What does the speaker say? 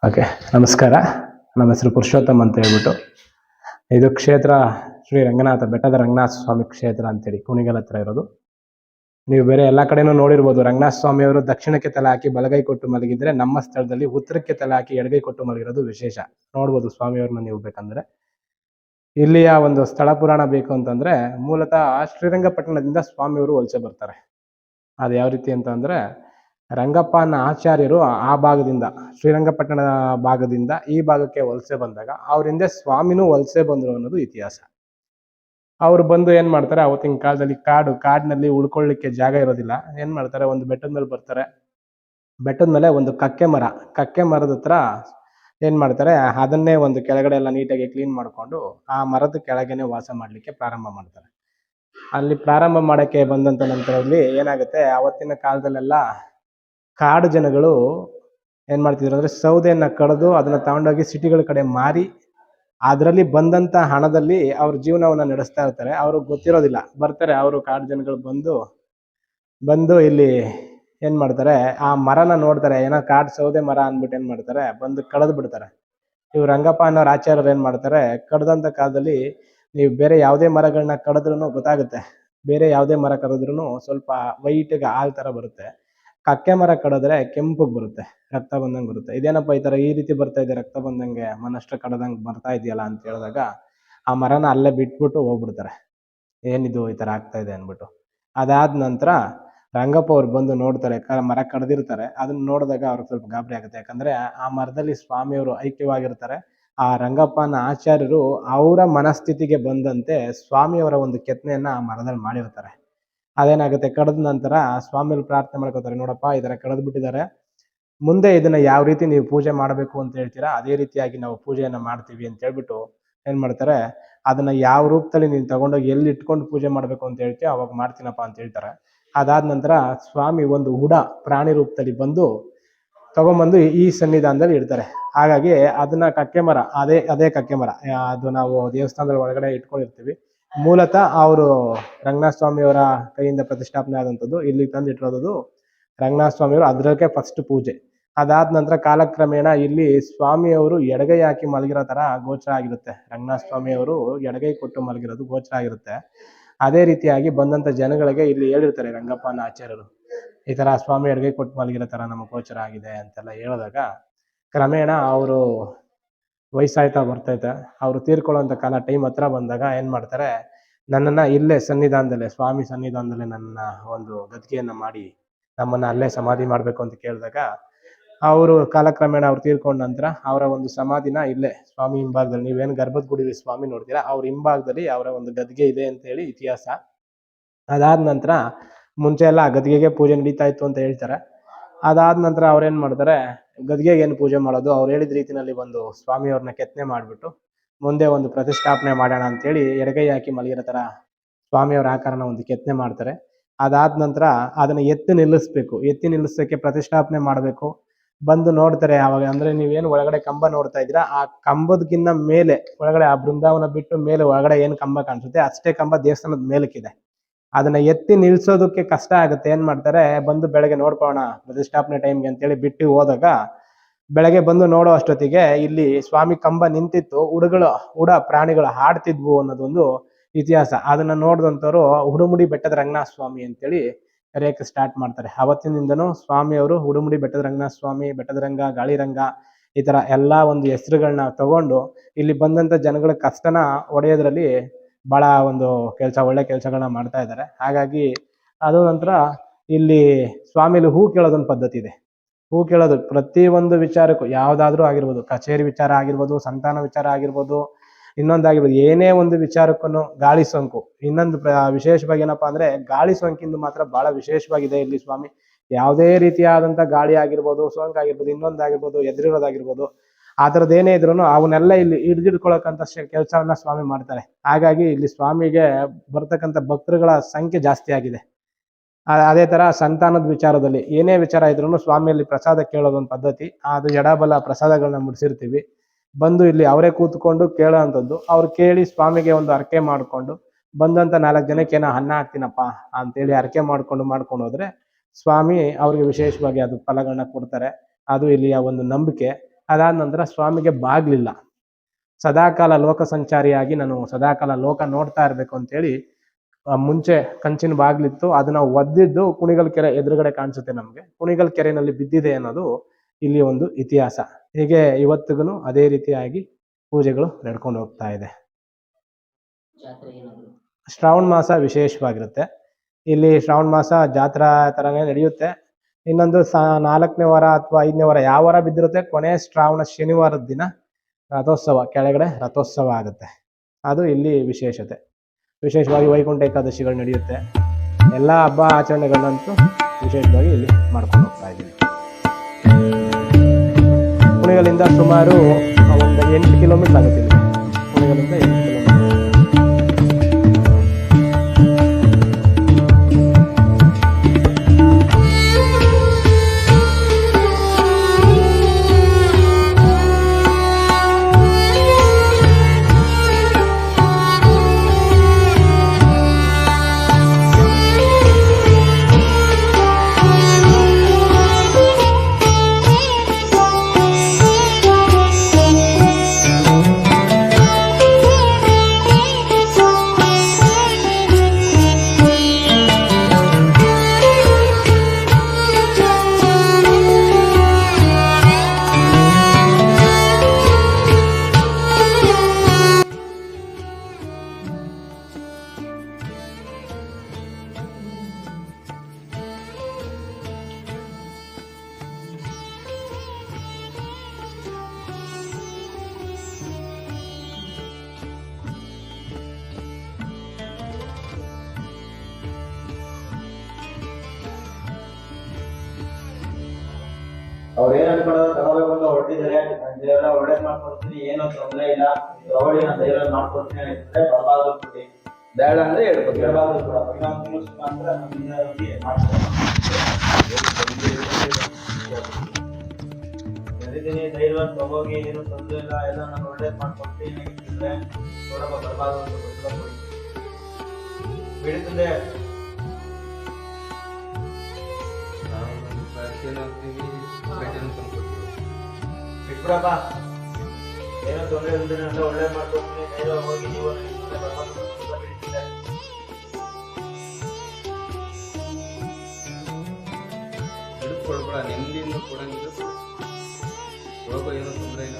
Okay, ನಮಸ್ಕಾರ. ನಮ್ಮ ಹೆಸರು ಪುರುಷೋತ್ತಮ್ ಅಂತ ಹೇಳ್ಬಿಟ್ಟು. ಇದು ಕ್ಷೇತ್ರ ಶ್ರೀರಂಗನಾಥ, ಬೆಟ್ಟದ ರಂಗನಾಥ ಸ್ವಾಮಿ ಕ್ಷೇತ್ರ ಅಂತೇಳಿ ಕುಣಿಗಲ್ ಹತ್ರ ಇರೋದು. ನೀವು ಬೇರೆ ಎಲ್ಲ ಕಡೆನೂ ನೋಡಿರ್ಬೋದು, ರಂಗನಾಥ ಸ್ವಾಮಿಯವರು ದಕ್ಷಿಣಕ್ಕೆ ತಲೆ ಹಾಕಿ ಬಲಗೈ ಕೊಟ್ಟು ಮಲಗಿದ್ರೆ, ನಮ್ಮ ಸ್ಥಳದಲ್ಲಿ ಉತ್ತರಕ್ಕೆ ತಲೆ ಹಾಕಿ ಎಡಗೈ ಕೊಟ್ಟು ಮಲಗಿರೋದು ವಿಶೇಷ. ನೋಡ್ಬೋದು ಸ್ವಾಮಿಯವ್ರನ್ನ ನೀವು ಬೇಕಂದ್ರೆ. ಇಲ್ಲಿಯ ಒಂದು ಸ್ಥಳ ಪುರಾಣ ಬೇಕು ಅಂತಂದ್ರೆ, ಮೂಲತಃ ಶ್ರೀರಂಗಪಟ್ಟಣದಿಂದ ಸ್ವಾಮಿಯವರು ವಲಸೆ ಬರ್ತಾರೆ. ಅದು ಯಾವ ರೀತಿ ಅಂತಂದ್ರೆ, ರಂಗಪ್ಪನ ಆಚಾರ್ಯರು ಆ ಭಾಗದಿಂದ, ಶ್ರೀರಂಗಪಟ್ಟಣ ಭಾಗದಿಂದ ಈ ಭಾಗಕ್ಕೆ ವಲಸೆ ಬಂದಾಗ ಅವ್ರ ಹಿಂದೆ ಸ್ವಾಮಿನೂ ವಲಸೆ ಬಂದ್ರು ಅನ್ನೋದು ಇತಿಹಾಸ. ಅವ್ರು ಬಂದು ಏನ್ ಮಾಡ್ತಾರೆ, ಅವತ್ತಿನ ಕಾಲದಲ್ಲಿ ಕಾಡಿನಲ್ಲಿ ಉಳ್ಕೊಳ್ಳಿಕ್ಕೆ ಜಾಗ ಇರೋದಿಲ್ಲ. ಏನ್ ಮಾಡ್ತಾರೆ, ಒಂದು ಬೆಟ್ಟದ ಮೇಲೆ ಬರ್ತಾರೆ. ಬೆಟ್ಟದ ಮೇಲೆ ಒಂದು ಕಕ್ಕೆ ಮರದ ಹತ್ರ ಏನ್ ಮಾಡ್ತಾರೆ, ಅದನ್ನೇ ಒಂದು ಕೆಳಗಡೆ ಎಲ್ಲ ನೀಟಾಗಿ ಕ್ಲೀನ್ ಮಾಡ್ಕೊಂಡು ಆ ಮರದ ಕೆಳಗೇನೆ ವಾಸ ಮಾಡ್ಲಿಕ್ಕೆ ಪ್ರಾರಂಭ ಮಾಡ್ತಾರೆ. ಅಲ್ಲಿ ಪ್ರಾರಂಭ ಮಾಡಕ್ಕೆ ಬಂದಂತ ನಂತರದಲ್ಲಿ ಏನಾಗುತ್ತೆ, ಅವತ್ತಿನ ಕಾಲದಲ್ಲೆಲ್ಲ ಕಾಡು ಜನಗಳು ಏನ್ ಮಾಡ್ತಿದ್ರು ಅಂದ್ರೆ, ಸೌದೆಯನ್ನ ಕಡಿದು ಅದನ್ನ ತಗೊಂಡೋಗಿ ಸಿಟಿಗಳ ಕಡೆ ಮಾರಿ ಅದರಲ್ಲಿ ಬಂದಂತ ಹಣದಲ್ಲಿ ಅವ್ರ ಜೀವನವನ್ನ ನಡೆಸ್ತಾ ಇರ್ತಾರೆ. ಅವ್ರಿಗೆ ಗೊತ್ತಿರೋದಿಲ್ಲ. ಬರ್ತಾರೆ ಅವರು ಕಾಡು ಜನಗಳು ಬಂದು ಇಲ್ಲಿ ಏನ್ ಮಾಡ್ತಾರೆ, ಆ ಮರನ ನೋಡ್ತಾರೆ, ಏನೋ ಕಾಡು ಸೌದೆ ಮರ ಅಂದ್ಬಿಟ್ಟು ಏನ್ ಮಾಡ್ತಾರೆ, ಬಂದು ಕಡ್ದು ಬಿಡ್ತಾರೆ. ಇವ್ರು ರಂಗಪ್ಪ ಅನ್ನೋರ್ ಆಚಾರ್ಯರು ಏನ್ ಮಾಡ್ತಾರೆ, ಕಡ್ದಂತ ಕಾಲದಲ್ಲಿ ನೀವು ಬೇರೆ ಯಾವುದೇ ಮರಗಳನ್ನ ಕಡಿದ್ರೂ ಗೊತ್ತಾಗುತ್ತೆ. ಬೇರೆ ಯಾವುದೇ ಮರ ಕಡಿದ್ರೂ ಸ್ವಲ್ಪ ವೈಟ್ಗೆ ಹಾಲ್ ತರ ಬರುತ್ತೆ. ಕಕ್ಕೆ ಮರ ಕಡಿದ್ರೆ ಕೆಂಪಗ್ ಬರುತ್ತೆ, ರಕ್ತ ಬಂದಂಗೆ ಬರುತ್ತೆ. ಇದೇನಪ್ಪ ಈ ತರ ಈ ರೀತಿ ಬರ್ತಾ ಇದೆ, ರಕ್ತ ಬಂದಂಗೆ ಮನಷ್ಟು ಕಡದಂಗೆ ಬರ್ತಾ ಇದೆಯಲ್ಲ ಅಂತ ಹೇಳಿದಾಗ ಆ ಮರನ ಅಲ್ಲೇ ಬಿಟ್ಬಿಟ್ಟು ಹೋಗ್ಬಿಡ್ತಾರೆ. ಏನಿದು ಈ ತರ ಆಗ್ತಾ ಇದೆ ಅನ್ಬಿಟ್ಟು. ಅದಾದ ನಂತರ ರಂಗಪ್ಪ ಅವ್ರು ಬಂದು ನೋಡ್ತಾರೆ, ಮರ ಕಡ್ದಿರ್ತಾರೆ. ಅದನ್ನ ನೋಡಿದಾಗ ಅವ್ರಿಗೆ ಸ್ವಲ್ಪ ಗಾಬರಿ ಆಗುತ್ತೆ. ಯಾಕಂದ್ರೆ ಆ ಮರದಲ್ಲಿ ಸ್ವಾಮಿಯವರು ಐಕ್ಯವಾಗಿರ್ತಾರೆ. ಆ ರಂಗಪ್ಪನ ಆಚಾರ್ಯರು ಅವರ ಮನಸ್ಥಿತಿಗೆ ಬಂದಂತೆ ಸ್ವಾಮಿಯವರ ಒಂದು ಕೆತ್ತನೆಯನ್ನ ಆ ಮರದಲ್ಲಿ ಮಾಡಿರ್ತಾರೆ. ಅದೇನಾಗುತ್ತೆ, ಕಡ್ದ ನಂತರ ಸ್ವಾಮಿಯವ್ರು ಪ್ರಾರ್ಥನೆ ಮಾಡ್ಕೋತಾರೆ, ನೋಡಪ್ಪ ಈ ತರ ಕಡ್ದು ಬಿಟ್ಟಿದ್ದಾರೆ, ಮುಂದೆ ಇದನ್ನ ಯಾವ ರೀತಿ ನೀವು ಪೂಜೆ ಮಾಡಬೇಕು ಅಂತ ಹೇಳ್ತೀರಾ ಅದೇ ರೀತಿಯಾಗಿ ನಾವು ಪೂಜೆಯನ್ನ ಮಾಡ್ತೀವಿ ಅಂತ ಹೇಳ್ಬಿಟ್ಟು ಏನ್ ಮಾಡ್ತಾರೆ, ಅದನ್ನ ಯಾವ ರೂಪದಲ್ಲಿ ನೀನು ತಗೊಂಡೋಗಿ ಎಲ್ಲಿ ಇಟ್ಕೊಂಡು ಪೂಜೆ ಮಾಡ್ಬೇಕು ಅಂತ ಹೇಳ್ತೀಯ ಅವಾಗ ಮಾಡ್ತೀನಪ್ಪ ಅಂತ ಹೇಳ್ತಾರೆ. ಅದಾದ ನಂತರ ಸ್ವಾಮಿ ಒಂದು ಪ್ರಾಣಿ ರೂಪದಲ್ಲಿ ತಗೊಂಡ್ಬಂದು ಈ ಸನ್ನಿಧಾನದಲ್ಲಿ ಇಡ್ತಾರೆ. ಹಾಗಾಗಿ ಅದನ್ನ ಕಕ್ಕೆ ಮರ, ಅದೇ ಕಕ್ಕೆ ಮರ, ಅದು ನಾವು ದೇವಸ್ಥಾನದ ಒಳಗಡೆ ಇಟ್ಕೊಂಡಿರ್ತೀವಿ. ಮೂಲತಃ ಅವರು ರಂಗನಾಥ ಸ್ವಾಮಿಯವರ ಕೈಯಿಂದ ಪ್ರತಿಷ್ಠಾಪನೆ ಆದಂಥದ್ದು. ಇಲ್ಲಿ ತಂದು ಇಟ್ಟಿರೋದು ರಂಗನಾಥ ಸ್ವಾಮಿಯವರು, ಅದಕ್ಕೆ ಫಸ್ಟ್ ಪೂಜೆ. ಅದಾದ ನಂತರ ಕಾಲಕ್ರಮೇಣ ಇಲ್ಲಿ ಸ್ವಾಮಿಯವರು ಎಡಗೈ ಹಾಕಿ ಮಲಗಿರೋ ತರ ಗೋಚರ ಆಗಿರುತ್ತೆ. ರಂಗನಾಥ ಸ್ವಾಮಿಯವರು ಎಡಗೈ ಕೊಟ್ಟು ಮಲಗಿರೋದು ಗೋಚರ ಆಗಿರುತ್ತೆ. ಅದೇ ರೀತಿಯಾಗಿ ಬಂದಂತ ಜನಗಳಿಗೆ ಇಲ್ಲಿ ಹೇಳಿರ್ತಾರೆ ರಂಗಪ್ಪನ ಆಚಾರ್ಯರು, ಈ ತರ ಸ್ವಾಮಿ ಎಡಗೈ ಕೊಟ್ಟು ಮಲಗಿರೋ ತರ ನಮಗೆ ಗೋಚರ ಆಗಿದೆ ಅಂತೆಲ್ಲ ಹೇಳಿದಾಗ ಕ್ರಮೇಣ ಅವರು ವಯಸ್ಸಾಯ್ತಾ ಬರ್ತೈತೆ. ಅವರು ತೀರ್ಕೊಳ್ಳೋಂಥ ಟೈಮ್ ಹತ್ರ ಬಂದಾಗ ಏನ್ ಮಾಡ್ತಾರೆ, ನನ್ನನ್ನ ಇಲ್ಲೇ ಸ್ವಾಮಿ ಸನ್ನಿಧಾನದಲ್ಲೇ ನನ್ನ ಒಂದು ಗದ್ಗೆಯನ್ನ ಮಾಡಿ ನಮ್ಮನ್ನ ಅಲ್ಲೇ ಸಮಾಧಿ ಮಾಡ್ಬೇಕು ಅಂತ ಕೇಳಿದಾಗ ಅವರು ಕಾಲಕ್ರಮೇಣ ಅವ್ರು ತೀರ್ಕೊಂಡ ನಂತರ ಅವರ ಒಂದು ಸಮಾಧಿನ ಇಲ್ಲೇ ಸ್ವಾಮಿ ಹಿಂಭಾಗದಲ್ಲಿ, ನೀವೇನು ಗರ್ಭದ ಗುಡಿಲಿ ಸ್ವಾಮಿ ನೋಡ್ತೀರಾ ಅವ್ರ ಹಿಂಭಾಗದಲ್ಲಿ ಅವರ ಒಂದು ಗದ್ಗೆ ಇದೆ ಅಂತ ಹೇಳಿ ಇತಿಹಾಸ. ಅದಾದ ನಂತರ ಮುಂಚೆ ಎಲ್ಲ ಆ ಗದ್ಗೆಗೆ ಪೂಜೆ ನಡೀತಾ ಇತ್ತು ಅಂತ ಹೇಳ್ತಾರೆ. ಅದಾದ ನಂತರ ಅವ್ರೇನ್ ಮಾಡ್ತಾರೆ, ಗದ್ಗೆಗೆ ಏನು ಪೂಜೆ ಮಾಡೋದು, ಅವ್ರು ಹೇಳಿದ ರೀತಿನಲ್ಲಿ ಒಂದು ಸ್ವಾಮಿಯವ್ರನ್ನ ಕೆತ್ತನೆ ಮಾಡ್ಬಿಟ್ಟು ಮುಂದೆ ಒಂದು ಪ್ರತಿಷ್ಠಾಪನೆ ಮಾಡೋಣ ಅಂತೇಳಿ ಎಡಗೈ ಹಾಕಿ ಮಲಗಿರೋ ತರ ಸ್ವಾಮಿಯವರ ಆಕಾರನ ಒಂದು ಕೆತ್ತನೆ ಮಾಡ್ತಾರೆ. ಅದಾದ ನಂತರ ಅದನ್ನ ಎತ್ತಿ ನಿಲ್ಲಿಸಕ್ಕೆ ಪ್ರತಿಷ್ಠಾಪನೆ ಮಾಡಬೇಕು. ಬಂದು ನೋಡ್ತಾರೆ ಅವಾಗ, ಅಂದ್ರೆ ನೀವೇನು ಒಳಗಡೆ ಕಂಬ ನೋಡ್ತಾ ಇದ್ದೀರಾ, ಆ ಕಂಬದಕ್ಕಿಂತ ಮೇಲೆ ಒಳಗಡೆ ಆ ಬೃಂದಾವನ ಬಿಟ್ಟು ಮೇಲೆ ಒಳಗಡೆ ಏನು ಕಂಬ ಕಾಣಿಸುತ್ತೆ ಅಷ್ಟೇ ಕಂಬ ದೇವಸ್ಥಾನದ ಮೇಲಕ್ಕಿದೆ. ಅದನ್ನ ಎತ್ತಿ ನಿಲ್ಸೋದಕ್ಕೆ ಕಷ್ಟ ಆಗುತ್ತೆ. ಏನ್ ಮಾಡ್ತಾರೆ, ಬಂದು ಬೆಳಗ್ಗೆ ನೋಡ್ಕೋಣ ಪ್ರತಿಷ್ಠಾಪನೆ ಟೈಮ್ಗೆ ಅಂತೇಳಿ ಬಿಟ್ಟು ಹೋದಾಗ ಬೆಳಗ್ಗೆ ಬಂದು ನೋಡೋ ಅಷ್ಟೊತ್ತಿಗೆ ಇಲ್ಲಿ ಸ್ವಾಮಿ ಕಂಬ ನಿಂತಿತ್ತು, ಉಡ ಪ್ರಾಣಿಗಳು ಹಾಡ್ತಿದ್ವು ಅನ್ನೋದೊಂದು ಇತಿಹಾಸ. ಅದನ್ನ ನೋಡಿದಂಥವ್ರು ಹುಡುಮುಡಿ ಬೆಟ್ಟದ ರಂಗನಾಥ ಸ್ವಾಮಿ ಅಂತೇಳಿ ಕರೆಯಕ್ಕೆ ಸ್ಟಾರ್ಟ್ ಮಾಡ್ತಾರೆ. ಅವತ್ತಿನಿಂದನೂ ಸ್ವಾಮಿಯವರು ಹುಡುಮುಡಿ ಬೆಟ್ಟದ ರಂಗನಾಥ ಸ್ವಾಮಿ, ಬೆಟ್ಟದ ರಂಗ, ಗಾಳಿರಂಗ, ಈ ತರ ಎಲ್ಲಾ ಒಂದು ಹೆಸರುಗಳನ್ನ ತಗೊಂಡು ಇಲ್ಲಿ ಬಂದಂತ ಜನಗಳ ಕಷ್ಟನ ಒಡೆಯೋದ್ರಲ್ಲಿ ಬಹಳ ಒಂದು ಒಳ್ಳೆ ಕೆಲಸಗಳನ್ನ ಮಾಡ್ತಾ ಇದ್ದಾರೆ. ಹಾಗಾಗಿ ಅದು ನಂತರ ಇಲ್ಲಿ ಸ್ವಾಮಿಲಿ ಹೂ ಕೇಳೋದೊಂದು ಪದ್ಧತಿ ಇದೆ. ಹೂ ಕೇಳೋದು ಪ್ರತಿ ಒಂದು ವಿಚಾರಕ್ಕೂ, ಯಾವ್ದಾದ್ರೂ ಆಗಿರ್ಬೋದು, ಕಚೇರಿ ವಿಚಾರ ಆಗಿರ್ಬೋದು, ಸಂತಾನ ವಿಚಾರ ಆಗಿರ್ಬೋದು, ಇನ್ನೊಂದಾಗಿರ್ಬೋದು, ಏನೇ ಒಂದು ವಿಚಾರಕ್ಕೂ ಗಾಳಿ ಸೋಂಕು. ಇನ್ನೊಂದು ವಿಶೇಷವಾಗಿ ಏನಪ್ಪಾ ಅಂದ್ರೆ, ಗಾಳಿ ಸೋಂಕಿಂದು ಮಾತ್ರ ಬಹಳ ವಿಶೇಷವಾಗಿದೆ ಇಲ್ಲಿ ಸ್ವಾಮಿ. ಯಾವುದೇ ರೀತಿಯಾದಂತ ಗಾಳಿ ಆಗಿರ್ಬೋದು, ಸೋಂಕಾಗಿರ್ಬೋದು, ಇನ್ನೊಂದಾಗಿರ್ಬೋದು, ಎದುರಿರೋದಾಗಿರ್ಬೋದು, ಆ ಥರದ್ದು ಏನೇ ಇದ್ರು ಅವನ್ನೆಲ್ಲ ಇಲ್ಲಿ ಹಿಡಿದಿಡ್ಕೊಳಕ್ಕಂತ ಕೆಲಸವನ್ನ ಸ್ವಾಮಿ ಮಾಡ್ತಾರೆ. ಹಾಗಾಗಿ ಇಲ್ಲಿ ಸ್ವಾಮಿಗೆ ಬರ್ತಕ್ಕಂಥ ಭಕ್ತರುಗಳ ಸಂಖ್ಯೆ ಜಾಸ್ತಿ ಆಗಿದೆ. ಅದೇ ತರ ಸಂತಾನದ ವಿಚಾರದಲ್ಲಿ ಏನೇ ವಿಚಾರ ಇದ್ರು ಸ್ವಾಮಿಯಲ್ಲಿ ಪ್ರಸಾದ ಕೇಳೋದೊಂದು ಪದ್ಧತಿ. ಅದು ಎಡಬಲ ಪ್ರಸಾದಗಳನ್ನ ಮುಡಿಸಿರ್ತೀವಿ. ಬಂದು ಇಲ್ಲಿ ಅವರೇ ಕೂತ್ಕೊಂಡು ಕೇಳೋ ಅಂಥದ್ದು. ಅವ್ರು ಕೇಳಿ ಸ್ವಾಮಿಗೆ ಒಂದು ಅರ್ಕೆ ಮಾಡ್ಕೊಂಡು ಬಂದಂತ 4 ಜನಕ್ಕೆ ಏನೋ ಅನ್ನ ಹಾಕ್ತೀನಪ್ಪ ಅಂತೇಳಿ ಅರ್ಕೆ ಮಾಡ್ಕೊಂಡು ಹೋದ್ರೆ ಸ್ವಾಮಿ ಅವ್ರಿಗೆ ವಿಶೇಷವಾಗಿ ಅದು ಫಲಗಳನ್ನ ಕೊಡ್ತಾರೆ. ಅದು ಇಲ್ಲಿಯ ಒಂದು ನಂಬಿಕೆ. ಅದಾದ ನಂತರ ಸ್ವಾಮಿಗೆ ಬಾಗ್ಲಿಲ್ಲ. ಸದಾಕಾಲ ಲೋಕ ಸಂಚಾರಿಯಾಗಿ ನಾನು ಸದಾಕಾಲ ಲೋಕ ನೋಡ್ತಾ ಇರಬೇಕು ಅಂತೇಳಿ ಮುಂಚೆ ಕಂಚಿನ ಬಾಗ್ಲಿತ್ತು. ಅದನ್ನ ಒದ್ದಿದ್ದು ಕುಣಿಗಲ್ ಕೆರೆ ಎದುರುಗಡೆ ಕಾಣಿಸುತ್ತೆ ನಮ್ಗೆ. ಕುಣಿಗಲ್ ಕೆರೆಯಲ್ಲಿ ಬಿದ್ದಿದೆ ಅನ್ನೋದು ಇಲ್ಲಿ ಒಂದು ಇತಿಹಾಸ. ಹೀಗೆ ಇವತ್ತಿಗೂ ಅದೇ ರೀತಿಯಾಗಿ ಪೂಜೆಗಳು ನಡ್ಕೊಂಡು ಹೋಗ್ತಾ ಇದೆ. ಶ್ರಾವಣ ಮಾಸ ವಿಶೇಷವಾಗಿರುತ್ತೆ. ಇಲ್ಲಿ ಶ್ರಾವಣ ಮಾಸ ಜಾತ್ರಾ ತರನೇ ನಡೆಯುತ್ತೆ. ಇನ್ನೊಂದು 4ನೇ ವಾರ ಅಥವಾ 5ನೇ ವಾರ ಯಾವ ವಾರ ಬಿದ್ದಿರುತ್ತೆ, ಕೊನೆ ಶ್ರಾವಣ ಶನಿವಾರದ ದಿನ ರಥೋತ್ಸವ, ಕೆಳಗಡೆ ರಥೋತ್ಸವ ಆಗುತ್ತೆ. ಅದು ಇಲ್ಲಿ ವಿಶೇಷತೆ. ವಿಶೇಷವಾಗಿ ವೈಕುಂಠ ಏಕಾದಶಿಗಳು ನಡೆಯುತ್ತೆ. ಎಲ್ಲ ಹಬ್ಬ ಆಚರಣೆಗಳನ್ನಂತೂ ವಿಶೇಷವಾಗಿ ಇಲ್ಲಿ ಮಾಡ್ಕೊಂಡು ಹೋಗ್ತಾ ಇದ್ದೀವಿ. ಕುಣಿಗಲಿಂದ ಸುಮಾರು ಒಂದು 8 ಕಿಲೋಮೀಟರ್ ಆಗುತ್ತೆ. ಇಲ್ಲಿ ಕುಣಿಗಲಿಂದ 8 ಕಿಲೋಮೀಟರ್. ಅವ್ರು ಏನ್ ಅನ್ಕೊಳ್ಳೋದು ತಗೋಬೇಕು ಅಂತ ಹೊರಟಿದ್ದಾರೆ. ದೇವರ ಒಳ್ಳೇದ್ ಮಾಡ್ಕೊಡ್ತೀನಿ, ಏನೋ ತೊಂದರೆ ಇಲ್ಲ, ತಗೊಳ್ಳಿ ನಾನು ದೇವರ ಮಾಡ್ಕೊಡ್ತೀನಿ ಅಂತಂದ್ರೆ ಬರಬಾರ್ದು ಕೊಡಿ, ಬೇಡ ಅಂದ್ರೆ ಹೇಳ್ಕೊಡ್ತೀನಿ, ಬರಬಾರ್ದು ಕೂಡ ಮಾತ್ರ ನಡೀತೀನಿ. ಧೈರ್ಯ ತಗೋಗಿ, ಏನು ತೊಂದರೆ ಇಲ್ಲ, ಎಲ್ಲ ನಾನು ಒಳ್ಳೇದ್ ಮಾಡ್ಕೊಡ್ತೀನಿ ಅಂತಂದ್ರೆ ನೋಡಪ್ಪ ಬರಬಾರ್ದು ಅಂತ ಗೊತ್ತಿಲ್ಲ ಕೊಡಿ ಬಿಡುತ್ತದೆ. ಬಿಟ್ಬಿಡಪ್ಪ, ಏನೋ ತೊಂದರೆ ಇಲ್ದೇನೆ ಅಂತ ಒಳ್ಳೆ ಮಾಡ್ಕೊಡ್ತೀನಿ, ಧೈರ್ಯ ಹೋಗಿ ನೀವು ಕೊಡ್ಬೇಡ, ನೆಮ್ಮದಿಯಿಂದ ಕೊಡಂಗಿದ್ರೆ ಏನೋ ತೊಂದರೆ ಇಲ್ಲ.